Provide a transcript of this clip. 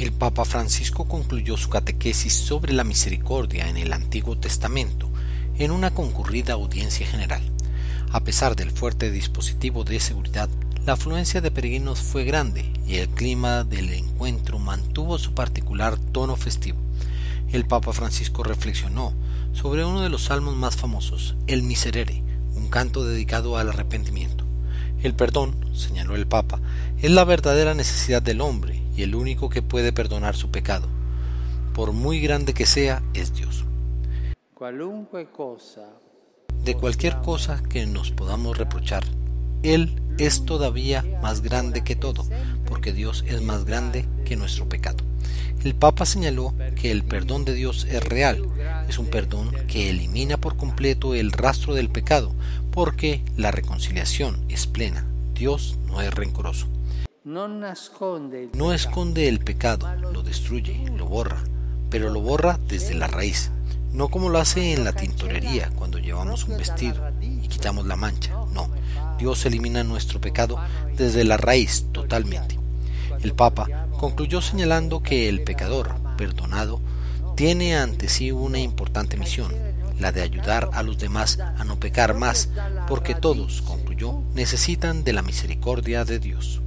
El Papa Francisco concluyó su catequesis sobre la misericordia en el Antiguo Testamento en una concurrida audiencia general. A pesar del fuerte dispositivo de seguridad, la afluencia de peregrinos fue grande y el clima del encuentro mantuvo su particular tono festivo. El Papa Francisco reflexionó sobre uno de los salmos más famosos, el Miserere, un canto dedicado al arrepentimiento. El perdón, señaló el Papa, es la verdadera necesidad del hombre y el único que puede perdonar su pecado. Por muy grande que sea, es Dios. De cualquier cosa que nos podamos reprochar, Él es todavía más grande que todo, porque Dios es más grande que nuestro pecado. El Papa señaló que el perdón de Dios es real, es un perdón que elimina por completo el rastro del pecado, porque la reconciliación es plena. Dios no es rencoroso. No esconde el pecado, lo destruye, lo borra, pero lo borra desde la raíz, no como lo hace en la tintorería cuando llevamos un vestido y quitamos la mancha, no. Dios elimina nuestro pecado desde la raíz totalmente. El Papa concluyó señalando que el pecador perdonado tiene ante sí una importante misión, la de ayudar a los demás a no pecar más, porque todos, concluyó, necesitan de la misericordia de Dios.